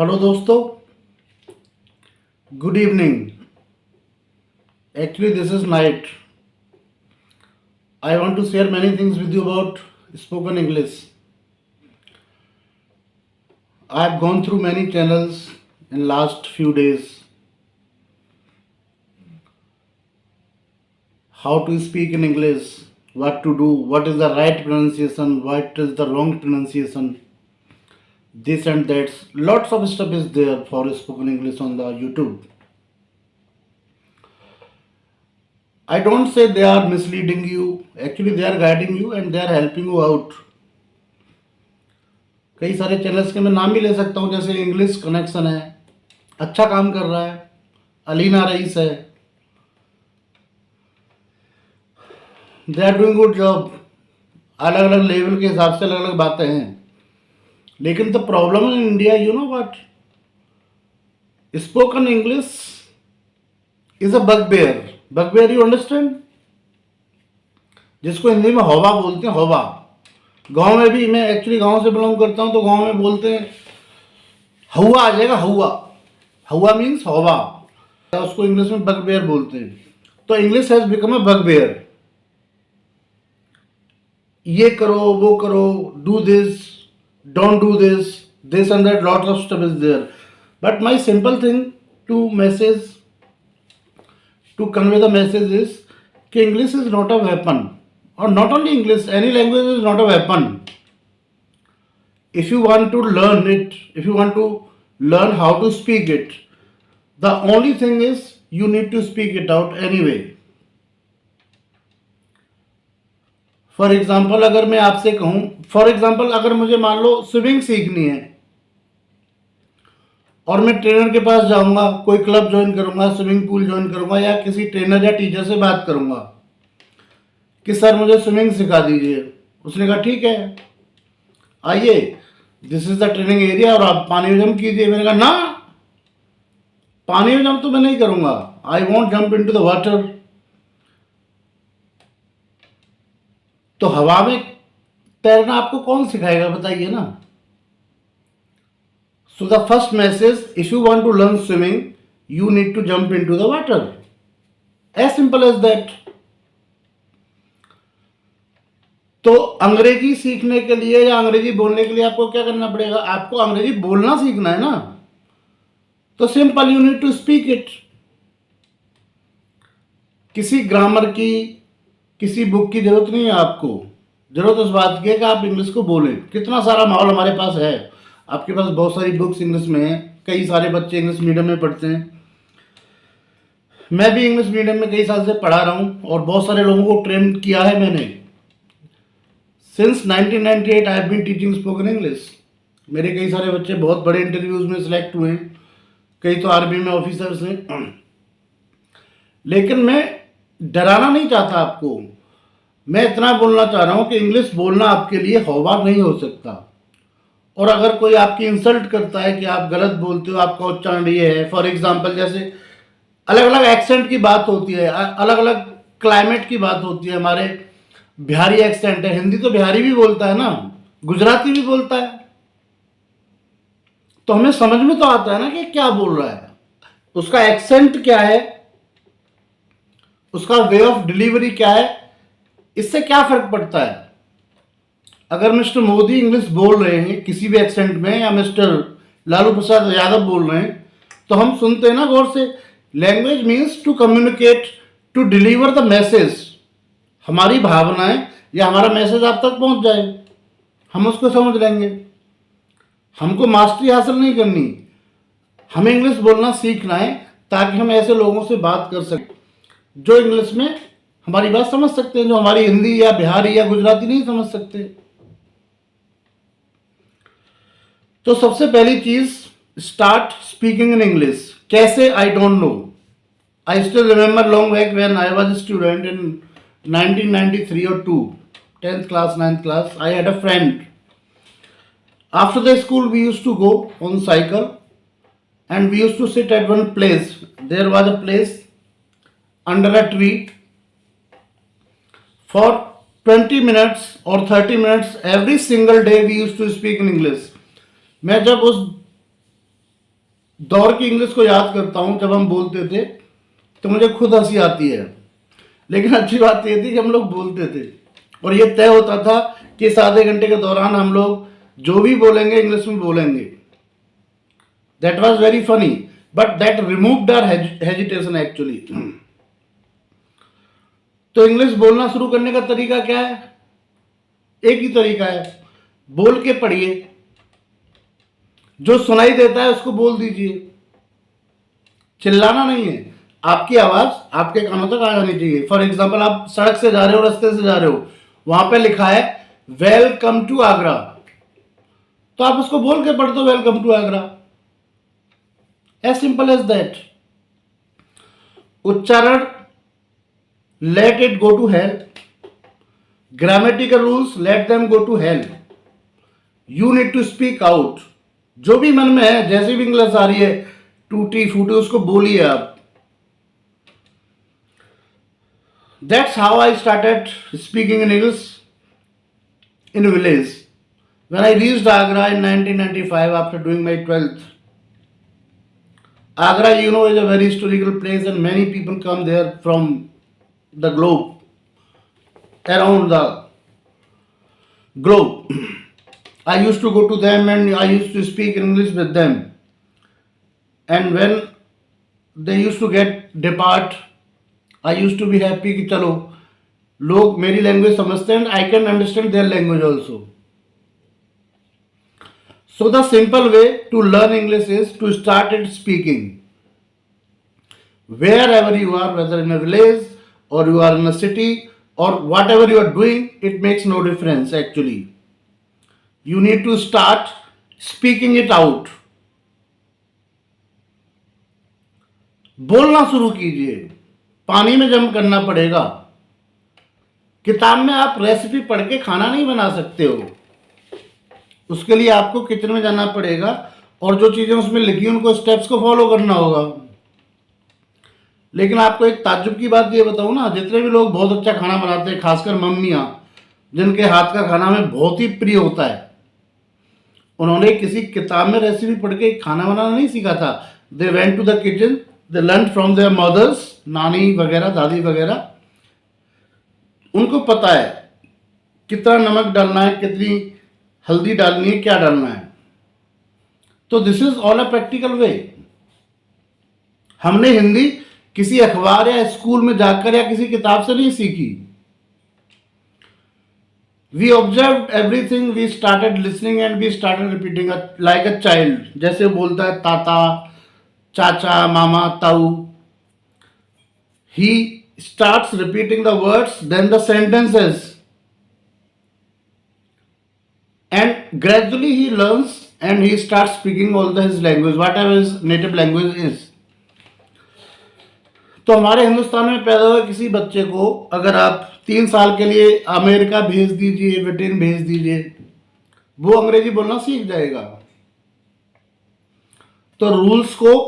Hello दोस्तों, good evening. Actually this is night. I want to share many things with you about spoken English. I have gone through many channels in last few days, how to speak in English, what to do, what is the right pronunciation, what is the wrong pronunciation, this and that. Lots of stuff is there for spoken English on the YouTube. I don't say they are misleading you. Actually, they are guiding you and they are helping you out. कई सारे channels के मैं नाम भी ले सकता हूँ, जैसे इंग्लिश कनेक्शन है, अच्छा काम कर रहा है। अलीना रईस है, they are doing good job. अलग अलग लेवल के हिसाब से अलग अलग बातें हैं, लेकिन the problem in India, you know what, spoken English is a bugbear. Bugbear, you understand? जिसको हिंदी में हौवा बोलते हैं, हौवा। गांव में भी, मैं एक्चुअली गांव से बिलोंग करता हूं, तो गांव में बोलते हैं हौवा आ जाएगा। हौवा, हौवा मीन्स हौवा। उसको इंग्लिश में बगबेयर बोलते हैं। तो English has become a bugbear. ये करो, वो करो, do this, don't do this, this and that, lot of stuff is there. But my simple thing to message, to convey the message is कि English is not a weapon, or not only English, any language is not a weapon. If you want to learn it, if you want to learn how to speak it, the only thing is you need to speak it out anyway. For example अगर मैं आपसे कहूँ, for example अगर मुझे मान लो swimming सीखनी है और मैं ट्रेनर के पास जाऊंगा, कोई क्लब ज्वाइन करूंगा, स्विमिंग पूल ज्वाइन करूंगा, या किसी ट्रेनर या टीचर से बात करूंगा कि सर मुझे स्विमिंग सिखा दीजिए। उसने कहा ठीक है, आइए, this is the training area और आप पानी में जंप कीजिए। मैंने कहा ना, पानी में जंप तो मैं नहीं करूंगा, I won't jump into the water. तो हवा में तैरना आपको कौन सिखाएगा, बताइए ना। So the first message, if you want to learn swimming, you need to jump into the water. As simple as that. तो अंग्रेजी सीखने के लिए या अंग्रेजी बोलने के लिए आपको क्या करना पड़ेगा? आपको अंग्रेजी बोलना सीखना है ना, तो simple, you need to speak it. किसी ग्रामर की, किसी बुक की जरूरत नहीं है आपको। जरूरत इस बात की है कि आप इंग्लिश को बोलें। कितना सारा माहौल हमारे पास है, आपके पास बहुत सारी बुक्स इंग्लिश में हैं। कई सारे बच्चे इंग्लिश मीडियम में पढ़ते हैं। मैं भी इंग्लिश मीडियम में कई साल से पढ़ा रहा हूँ और बहुत सारे लोगों को ट्रेन किया है मैंने। Since 1998 I have been teaching spoken English. मेरे कई सारे बच्चे बहुत बड़े इंटरव्यूज में सिलेक्ट हुए हैं, कई तो आर्मी में ऑफिसर्स हैं। लेकिन मैं डराना नहीं चाहता आपको। मैं इतना बोलना चाह रहा हूँ कि इंग्लिश बोलना आपके लिए हौवा नहीं हो सकता। और अगर कोई आपकी इंसल्ट करता है कि आप गलत बोलते हो, आपका उच्चारण ये है, फॉर एग्जांपल जैसे अलग अलग एक्सेंट की बात होती है, अलग अलग क्लाइमेट की बात होती है। हमारे बिहारी एक्सेंट है, हिंदी तो बिहारी भी बोलता है ना, गुजराती भी बोलता है, तो हमें समझ में तो आता है ना कि क्या बोल रहा है, उसका एक्सेंट क्या है, उसका वे ऑफ डिलीवरी क्या है, इससे क्या फर्क पड़ता है। अगर मिस्टर मोदी इंग्लिश बोल रहे हैं किसी भी एक्सेंट में, या मिस्टर लालू प्रसाद यादव बोल रहे हैं, तो हम सुनते हैं ना गौर से। Language means to communicate, to deliver the message. हमारी भावनाएं या हमारा मैसेज आप तक पहुंच जाए, हम उसको समझ लेंगे। हमको मास्टरी हासिल नहीं करनी, हमें इंग्लिश बोलना सीखना है, ताकि हम ऐसे लोगों से बात कर सकें जो इंग्लिश में हमारी बात समझ सकते हैं, जो हमारी हिंदी या बिहारी या गुजराती नहीं समझ सकते। तो सबसे पहली चीज, स्टार्ट स्पीकिंग इन इंग्लिश। कैसे? I don't know. I still remember long back when I was student in 1993 or 2, 10th class, 9th class. I had a friend. After the school, we used to go on cycle and we used to sit at one place. There was a place under a tree. For 20 minutes or 30 minutes every single day we used to speak in English. मैं जब उस दौर की English को याद करता हूँ जब हम बोलते थे तो मुझे खुद हंसी आती है, लेकिन अच्छी बात ये थी कि हम लोग बोलते थे और ये तय होता था कि इस आधे घंटे के दौरान हम लोग जो भी बोलेंगे इंग्लिश में बोलेंगे. That was very funny, but that removed our hesitation actually. तो इंग्लिश बोलना शुरू करने का तरीका क्या है? एक ही तरीका है, बोल के पढ़िए. जो सुनाई देता है उसको बोल दीजिए. चिल्लाना नहीं है, आपकी आवाज आपके कानों तक आ जानी चाहिए. फॉर एग्जाम्पल, आप सड़क से जा रहे हो, रास्ते से जा रहे हो, वहां पे लिखा है वेलकम टू आगरा, तो आप उसको बोल के पढ़ दो welcome to Agra. As simple as that. उच्चारण, let it go to hell. Grammatical rules, let them go to hell. You need to speak out. जो भी मन में है, जैसी भी इंग्लिश आ रही है टूटी फूटी, उसको बोलिए आप. That's how I started speaking in English in a village. When I reached Agra in 1995 after doing my 12th. Agra, you know, is a very historical place and many people come there from the globe, around the globe. I used to go to them and I used to speak English with them. And when they used to depart, I used to be happy कि चलो लोग मेरी language समझते हैं, I can understand their language also. So the simple way to learn English is to start it speaking. Wherever you are, whether in a village or you are in a city or whatever you are doing, it makes no difference actually. You need to start speaking it out. बोलना शुरू कीजिए. पानी में jump करना पड़ेगा. किताब में आप रेसिपी पढ़ के खाना नहीं बना सकते हो. उसके लिए आपको किचन में जाना पड़ेगा और जो चीजें उसमें लिखी उनको स्टेप्स को फॉलो करना होगा. लेकिन आपको एक ताज्जुब की बात ये बताऊं ना, जितने भी लोग बहुत अच्छा खाना बनाते हैं, खासकर मम्मियां जिनके हाथ का खाना हमें बहुत ही प्रिय होता है, उन्होंने किसी किताब में रेसिपी पढ़ के खाना बनाना नहीं सीखा था. They went to the kitchen, they learn from their mothers, नानी वगैरह, दादी वगैरह. उनको पता है कितना नमक डालना है, कितनी हल्दी डालनी है, क्या डालना है. तो this is all a practical way. हमने हिंदी किसी अखबार या स्कूल में जाकर या किसी किताब से नहीं सीखी. We observe everything, we started listening and we started repeating like a child. जैसे बोलता है ताता, चाचा, मामा, ताऊ. He starts repeating the words, then the sentences, and gradually he learns and he starts speaking all his language, whatever his native language is. तो हमारे हिंदुस्तान में पैदा हुए किसी बच्चे को अगर आप 3 साल के लिए अमेरिका भेज दीजिए, ब्रिटेन भेज दीजिए, वो अंग्रेजी बोलना सीख जाएगा. तो रूल्स को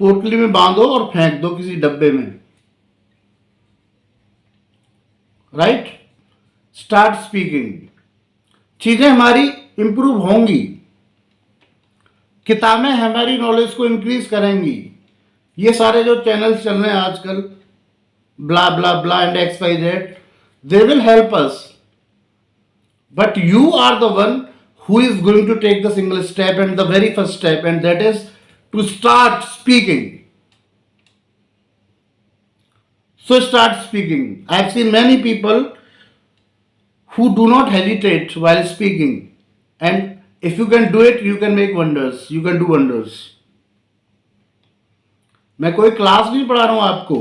पोटली में बांधो और फेंक दो किसी डब्बे में. राइट? Start speaking. चीजें हमारी इंप्रूव होंगी. किताबें हमारी नॉलेज को इंक्रीज करेंगी. ये सारे जो चैनल्स चल रहे हैं आजकल, blah blah blah and X Y Z, they will help us. But you are the one who is going to take the single step and the very first step, and that is to start speaking. So start speaking. I have seen many people who do not hesitate while speaking, and if you can do it, you can make wonders. You can do wonders. मैं कोई class नहीं पढ़ा रहा हूं आपको.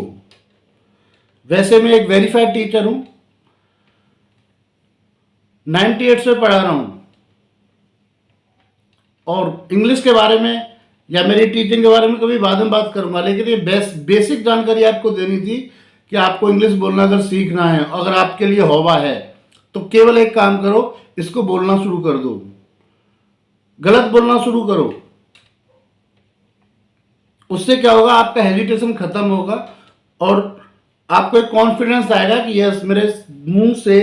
वैसे मैं एक वेरीफाइड टीचर हूं, 98 से पढ़ा रहा हूं. और इंग्लिश के बारे में या मेरी टीचिंग के बारे में कभी बाद में बात करूंगा, लेकिन ये बेसिक जानकारी आपको देनी थी कि आपको इंग्लिश बोलना अगर सीखना है, अगर आपके लिए हौवा है, तो केवल एक काम करो, इसको बोलना शुरू कर दो. गलत बोलना शुरू करो. उससे क्या होगा, आपका हेजिटेशन खत्म होगा और आपको एक कॉन्फिडेंस आएगा कि यस, मेरे मुंह से,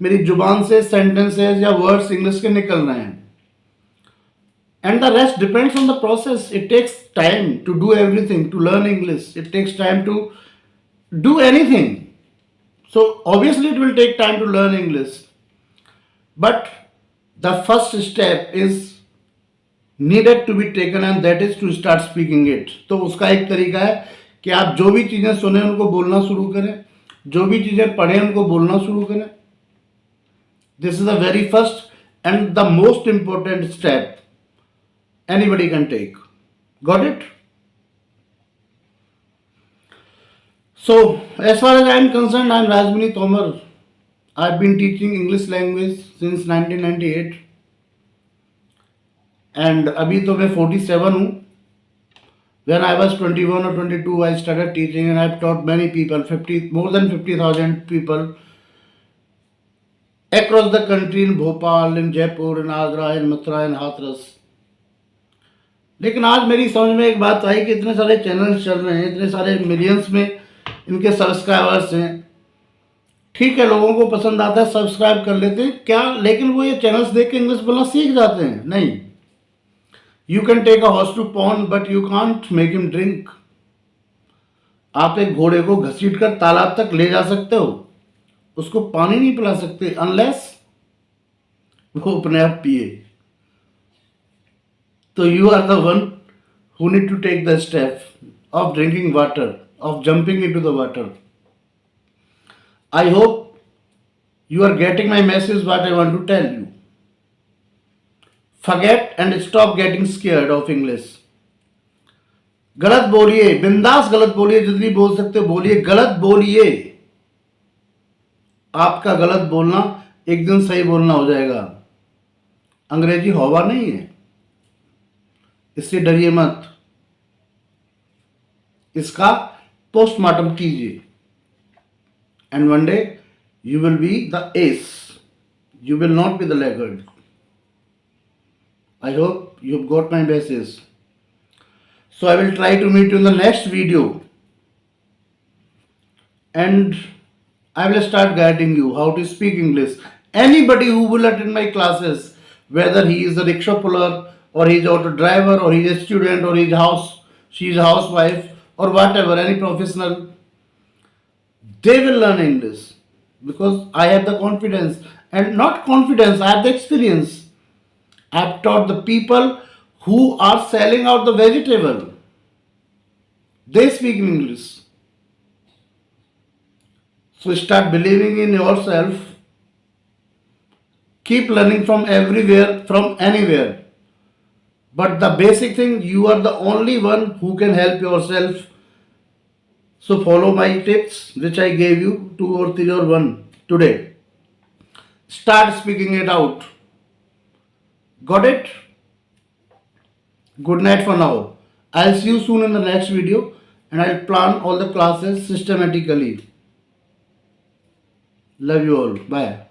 मेरी जुबान से सेंटेंसेस या वर्ड्स इंग्लिश के निकल रहे हैं. and the rest depends on the process. It takes time to do everything, to learn English. It takes time to do anything. So obviously it will take time to learn English, but the first step is needed to be taken and that is to start speaking it. तो उसका एक तरीका है कि आप जो भी चीज़ें सुने उनको बोलना शुरू करें, जो भी चीज़ें पढ़ें उनको बोलना शुरू करें. This is the very first and the most important step anybody can take. Got it? So, as far as I am concerned, I am Rajmani Tomar. I have been teaching English language since 1998 and अभी तो मैं 47 हूँ. When I was 21 or 22, I started teaching and I've taught many people, more than 50,000 people across the country, in Bhopal, in Jaipur, in Agra, in Mathura, in Hathras. लेकिन आज मेरी समझ में एक बात आई कि इतने सारे चैनल्स चल रहे हैं, इतने सारे मिलियंस में इनके सब्सक्राइबर्स हैं. ठीक है, लोगों को पसंद आता है, सब्सक्राइब कर लेते हैं क्या, लेकिन वो ये चैनल्स देख के इंग्लिश बोलना सीख जाते हैं? नहीं. You can take a horse to pond but you can't make him drink. आप एक घोड़े को घसीट कर तालाब तक ले जा सकते हो, उसको पानी नहीं पिला सकते अनलेस वो अपने आप पिए. तो you are the one who need to take the step of drinking water, of jumping into the water. I hope you are getting my message, what I want to tell you. Forget and stop getting scared of English. गलत बोलिए, बिंदास गलत बोलिए, जितनी बोल सकते हो बोलिए, गलत बोलिए. आपका गलत बोलना एक दिन सही बोलना हो जाएगा. अंग्रेजी हवा नहीं है, इससे डरिए मत. इसका पोस्टमार्टम कीजिए and one day you will be the ace, you will not be the laggard. I hope you've got my message. So I will try to meet you in the next video and I will start guiding you how to speak English. Anybody who will attend my classes, whether he is a rickshaw puller or he is auto driver or he is a student or she is a housewife or whatever, any professional, they will learn English because I have the confidence, and not confidence, I have the experience. I have taught the people who are selling out the vegetable. They speak in English. So start believing in yourself. Keep learning from everywhere, from anywhere. But the basic thing, you are the only one who can help yourself. So follow my tips which I gave you 2 or 3 or 1 today. Start speaking it out. Got it? Good night for now. I'll see you soon in the next video and I'll plan all the classes systematically. Love you all. Bye.